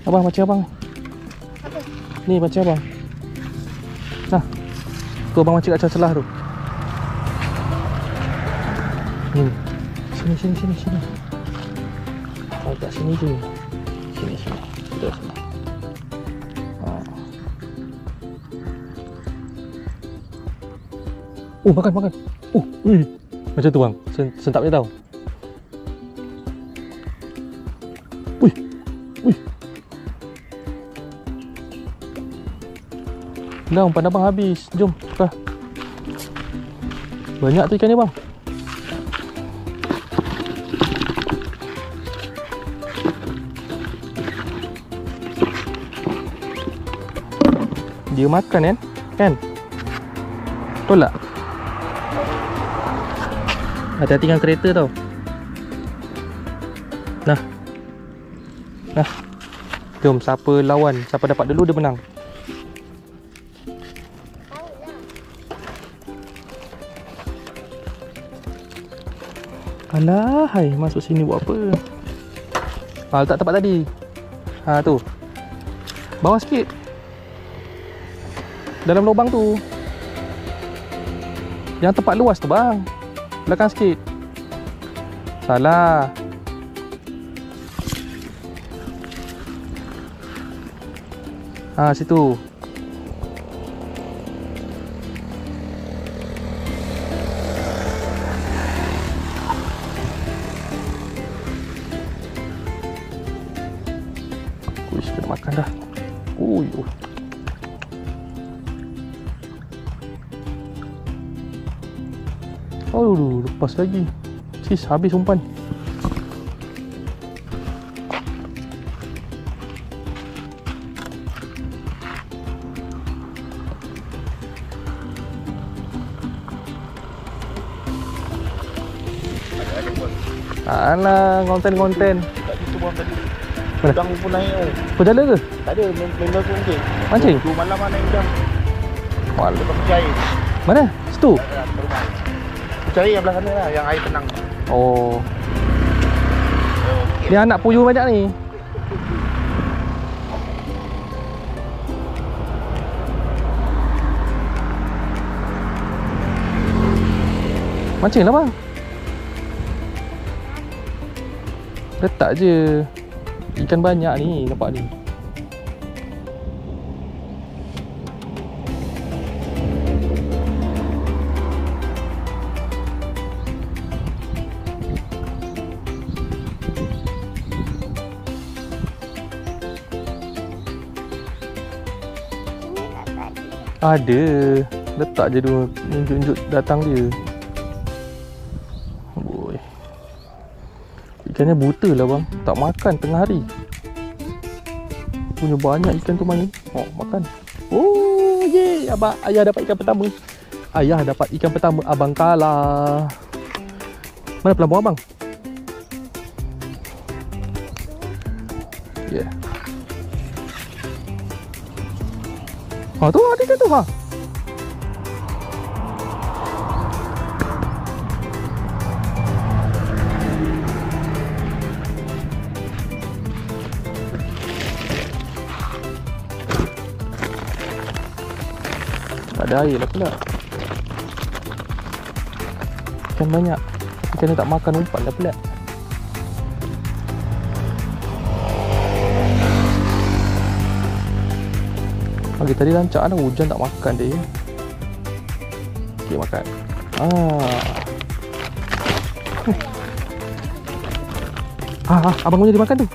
Abang, macam abang. Apa? Ni macam abang. Nah. Tu abang macam kat celah tu. Ni. Sini. Oh, kat sini je. Sini. Kita sini. Oh, makan. Oh, macam tu bang. Sentap je tau. Ui. Dah, umpan abang habis. Jom, tukar. Banyak tu ikan ni bang. Dia makan kan? Betul tak? Hati-hati dengan kereta tau. Nah. Jom, siapa lawan, siapa dapat dulu dia menang. Alah, hai, masuk sini buat apa? Letak tempat tadi. Tu. Bawah sikit. Dalam lubang tu. Yang tempat luas tu bang. Belakang sikit. Salah. Situ. Uish, kena makan dah. Oh, lepas lagi. Sis, habis umpan. Alah, konten. Kat situ bawah tadi. Mana? Udang pun naik tau. Kau jala ke? Tak ada, member tu mungkin. Mancing? 2 malam naik udang. Walah. Lepas percaya. Mana? Situ? Percaya yang belah sana lah, yang air tenang. Oh. Dia anak puyuh banyak ni. Mancing lah bang. Letak je. Ikan banyak ni, nampak ni. Ada. Letak je dulu, tunjuk-tunjuk datang dia. Boy. Ikannya buta lah bang. Tak makan tengah hari. Punya banyak ikan tu main. Oh, makan. Oh, ye. Ayah dapat ikan pertama. Abang kalah. Mana pelabuhan abang? Yeah. Tu ada ikan tu. Tak ada air lah pula. Ikan banyak. Ikan ni tak makan umpan dah pula. Pagi tadi rancak lah, hujan tak makan dia. Okay, makan. Abang punya dia makan tu.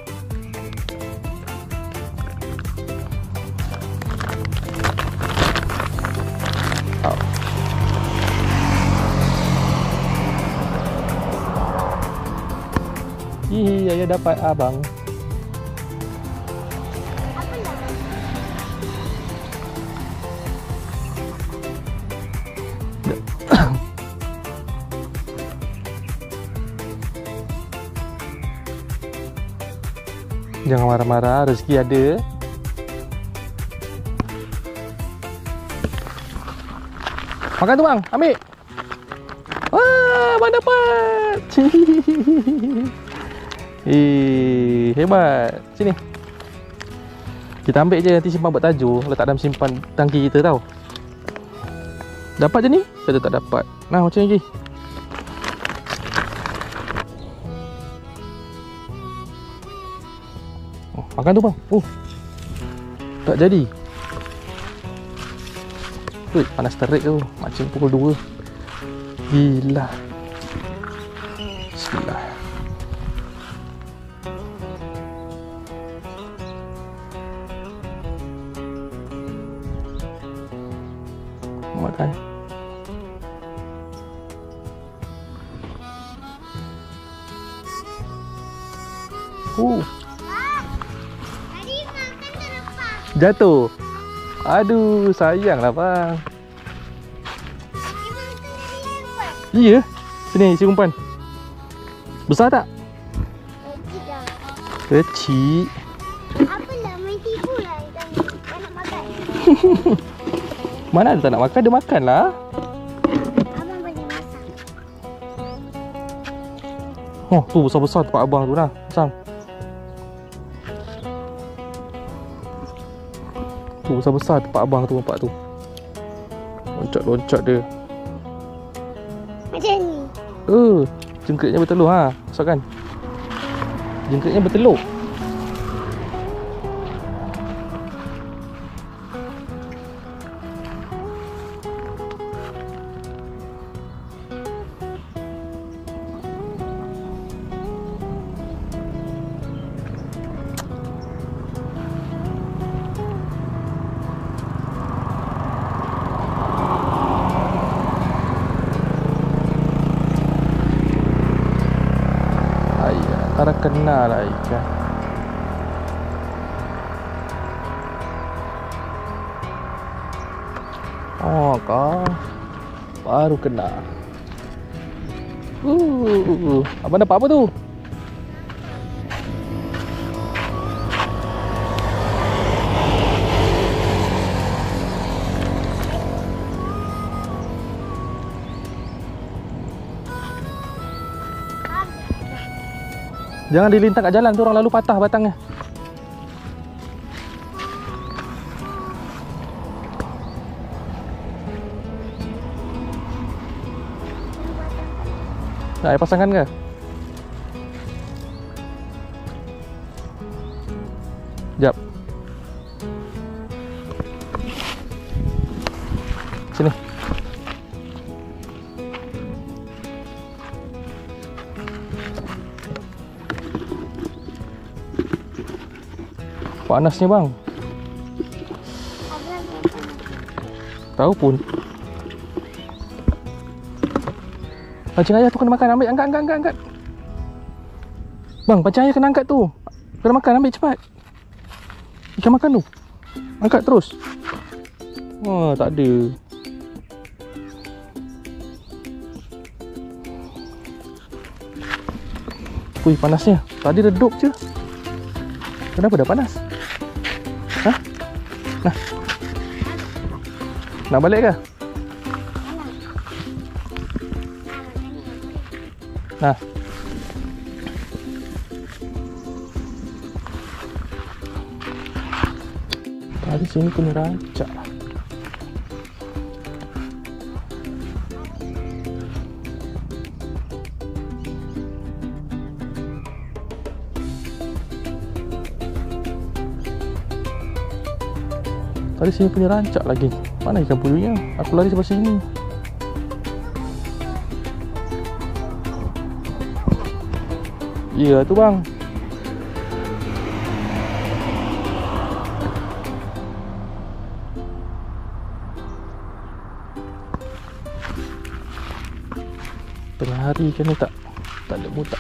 Ayah dapat abang. Jangan marah-marah, rezeki ada. Makan tu bang, ambil. Wah, abang dapat. Hebat. Sini. Kita ambil je, nanti simpan buat tajuk. Letak dalam simpan tangki kita tau. Dapat je ni? Kata tak dapat. Nah, macam ni lagi. Oh, makan tu bang. Oh, tak jadi. Ui, panas terik tu. Macam pukul 2. Gila. Bismillah. Makan. Tadi makan terlepas. Jatuh. Aduh, sayanglah bang. Dia makan dari lepas. Iya. Sini, si umpan. Besar tak? Tidak. Kecil. Apalah main tipu lah. Tak nak makan. Mana ada tak nak makan? Dia makan lah. Abang boleh masak. Oh, tu besar-besar tempat abang tu lah. Pasang. Tu besar-besar tempat abang tu, nampak tu. Loncat-loncat dia. Macam ni. Jengkritnya bertelur ha. Masuk kan? Jengkritnya bertelur. Antara kena lah ikan. Oh kau baru kena. Abang dapat apa tu? Jangan dilintang kat jalan tu, orang lalu patah batangnya. Nak air pasangkan ke? Sekejap. Sini. Panasnya bang. Tahu pun. Pancing ayah tu kena makan. Ambil, angkat. Bang, pancing ayah kena angkat tu. Kena makan, ambil cepat. Ikan makan tu. Angkat terus. Wah, tak ada. Ui, panasnya. Tadi redup je. Kenapa dah panas? Hah? Nah. Nak balik ke? Nah. Tadi sini kena rancak. Tadi sini punya rancak lagi. Mana ikan puyuhnya? Aku lari sebelah sini. Iya tu bang. Tengah hari ikan ni tak ada mutak.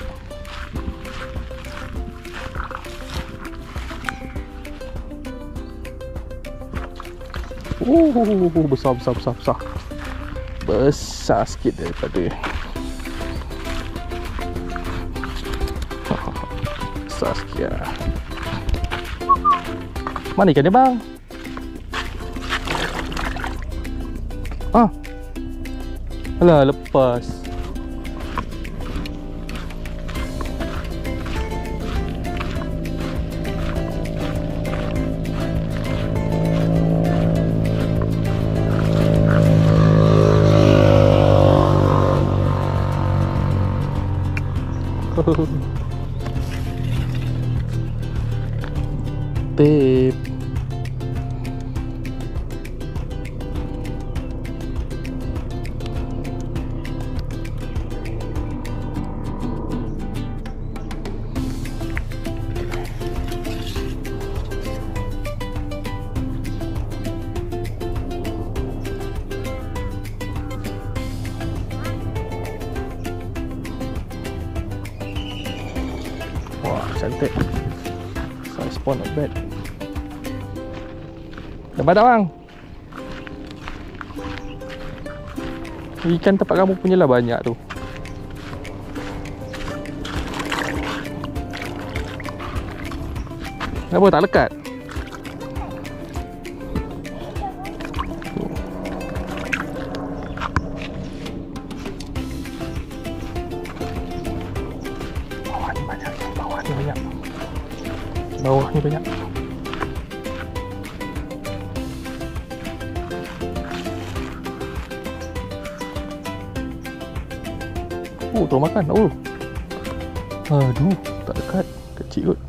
Besar. Besar sikit daripada. Besar sikit lah. Mana ikan dia bang? Ah. Alah, lepas. Tip. Wah, cantik. Size pun not bad. Dapat tak bang? Ikan tempat kamu punya lah banyak tu. Kenapa tak lekat? Bawah ni banyak. Bawah ni banyak. Bawah ni banyak. Oh, terus makan. Oh. Aduh, tak dekat. Kecil kot.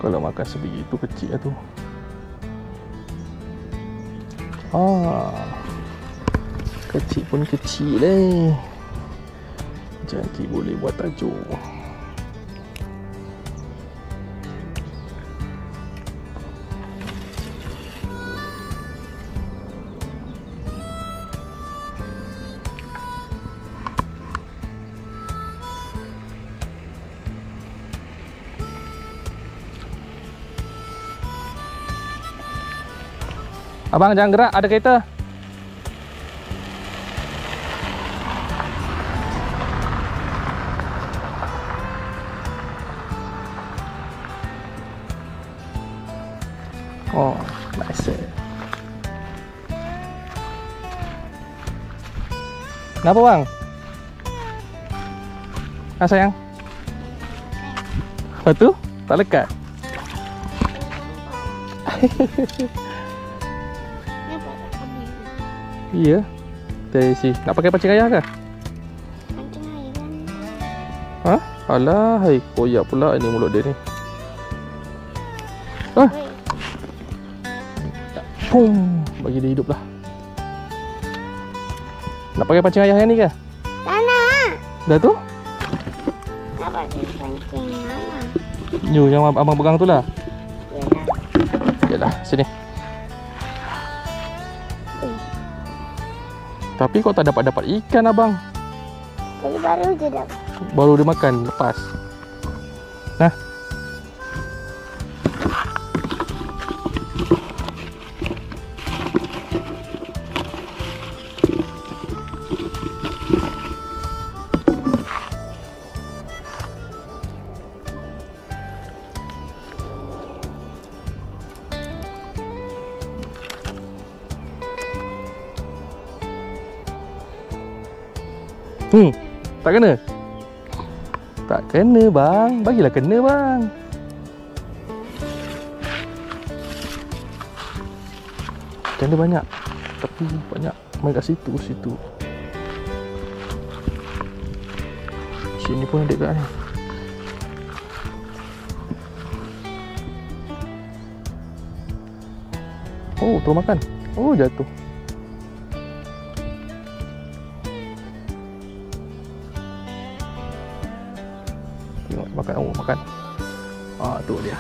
Kalau makan sebiji tu kecil lah tu. Kecil pun kecil leh. Jadi boleh buat tajuk. Abang jangan gerak, ada kereta. Oh, nice. Kenapa bang? Sayang? Lepas tu? Tak lekat? Iya. Dari si. Nak pakai pancing ayah ke? Pancing ayah kan. Ha? Alah, hai koyak pula ini mulut dia ni. Pum, bagi dia hidup lah. Nak pakai pancing ayah yang ni ke? Tak nak. Dah tu? Tak pakai pancing ayah. Ni yang abang pegang tu lah. Yalah. Yalah, sini. Tapi kau tak dapat ikan abang. Tadi baru je dapat. Baru dia makan lepas. Nah. Tak kena? Tak kena bang. Bagilah kena bang. Ikan dia banyak. Tapi banyak main kat situ. Sini pun ada kat ni. Oh, terus makan. Oh, jatuh. Makan, oh makan. Tu dia.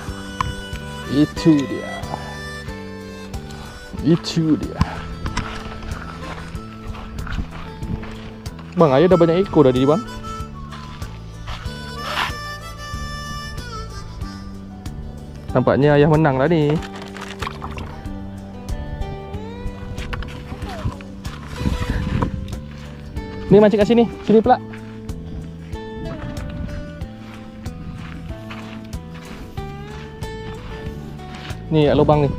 Itu dia. Bang, ayah dah banyak ekor dah ni bang. Nampaknya ayah menang lah ni. Ni mancing kat sini. Sini pula. Ni lubang ni.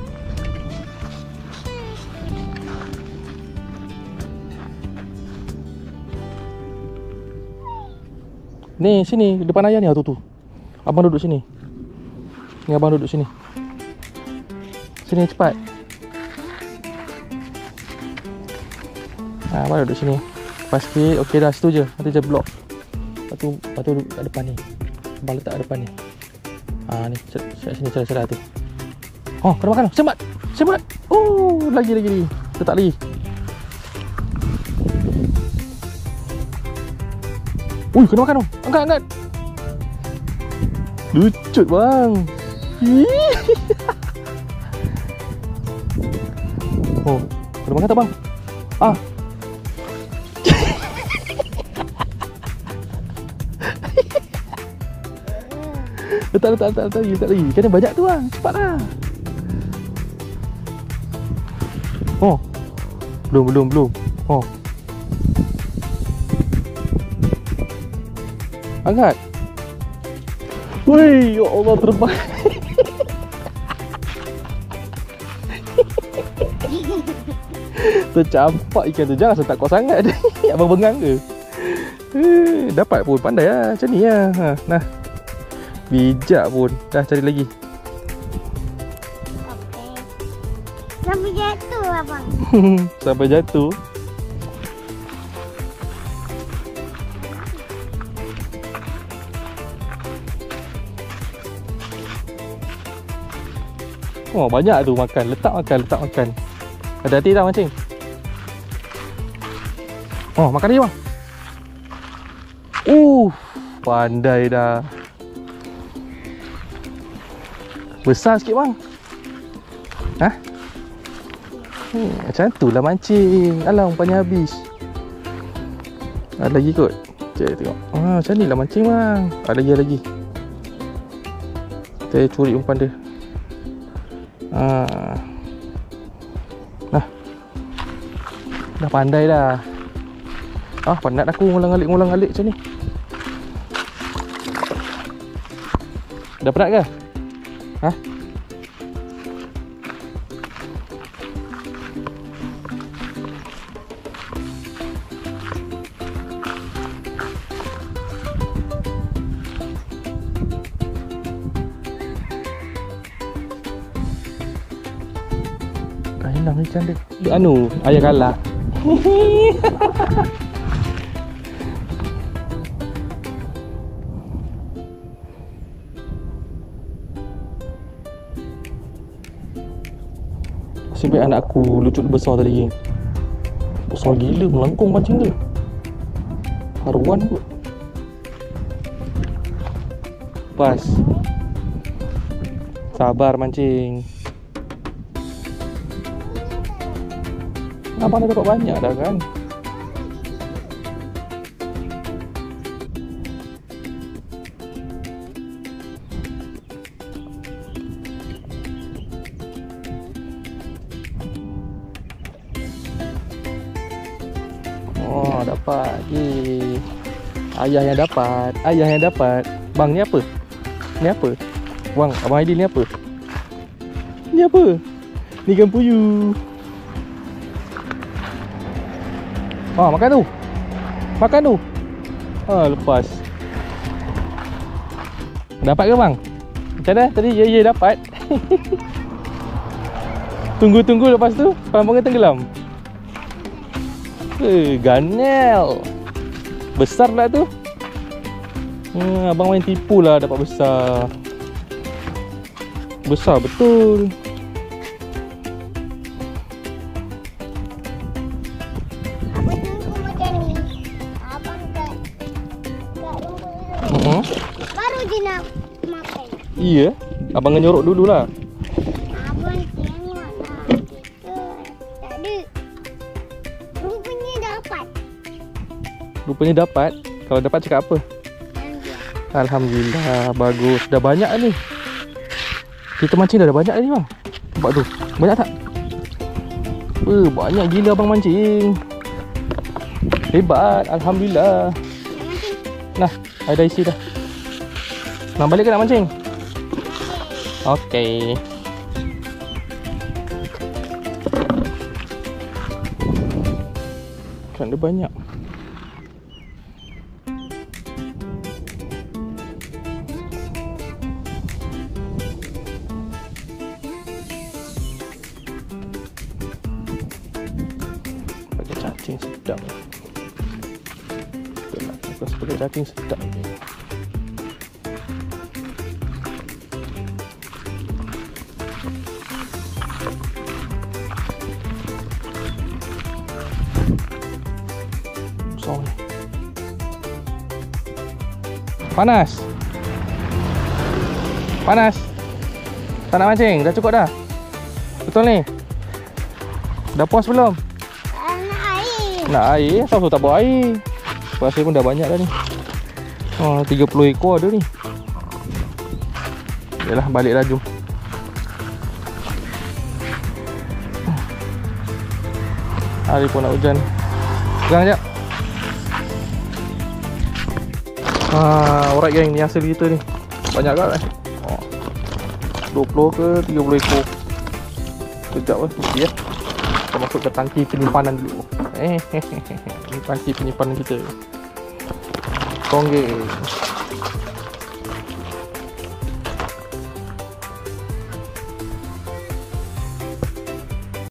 Ni sini depan ayah ni tu. Abang duduk sini. Ni abang duduk sini. Sini cepat. Baru duduk sini. Lepas sikit, okey dah, situ je. Nanti je blok. Lepas tu duduk kat depan ni. Abang letak kat depan ni. Ni, kat sini celah-celah tu. Oh, kena makan tu. Sembat. Sembat. Oh, lagi. Letak lagi. Ui, kena makan tu. Angkat. Lucut bang. Oh, kena makan tak bang? Letak lagi. Kena banyak tu bang. Cepatlah. Oh. Belum. Oh. Angkat. Woi, ya Allah, terbang. Tercampak ikan tu. Jangan setak kau sangat. Abang bengang ke? Dapat pun. Pandai lah. Macam ni lah. Nah. Bijak pun. Dah cari lagi. Sampai jatuh abang. Sampai jatuh. Oh, banyak tu makan. Letak makan. Hati-hati dah mancing. Oh, makan ni bang. Pandai dah. Besar sikit bang. Macam tu lah mancing. Alah, umpannya habis. Ada lagi kot. Cik tengok. Macam ni lah mancing bang. Ada lagi. Kita curi umpan dia. Dah pandai dah. Penat aku ngulang-alik macam ni. Dah penat ke? Hilang ikan dia. Ayah kalah. Nasib baik anak aku lucut besar tadi. Besar gila, melengkung mancing dia. Haruan kot. Pas. Sabar mancing. Abang dah dapat banyak dah kan. Oh, dapat. Ayah yang dapat. Bang, ni apa? Bang, Abang Aidil ni apa? Ni ikan puyuh. Makan tu. Lepas. Dapat ke bang? Macam mana? Tadi ya dapat. Tunggu lepas tu pelampungan tenggelam. Ganel. Besar lah tu. Abang main tipu lah dapat besar. Besar betul. Baru je nak makan. Iya, abang nyorok dulu lah. Abang tengok lah. Tak ada. Rupanya dapat. Kalau dapat cakap apa? Alhamdulillah, bagus. Dah banyak ni. Kita mancing dah banyak ni bang. Nampak tu. Banyak tak? Banyak gila abang mancing. Hebat, alhamdulillah. Nah, ada isi dah. Nak balik ke nak mancing? Okey. Kan dia banyak. Pakai cacing. cacing sedap. Itulah, aku sebagai cacing sedap. Besar ni. Panas. Panas. Tak nak mancing? Dah cukup dah? Betul ni? Dah puas belum? Nak air. Nak air? Kenapa tak bawa air? Rasa pun dah banyak dah ni. 30 ekor ada ni. Yalah, balik lah, jom. Hari pun nak hujan. Pegang sekejap. Alright geng, ni hasil kita ni. Banyak kat 20 ke 30 ekor. Sekejap lah, okey ya. Kita masuk ke tangki penyimpanan dulu. Ni tangki penyimpanan kita. Tonggeng.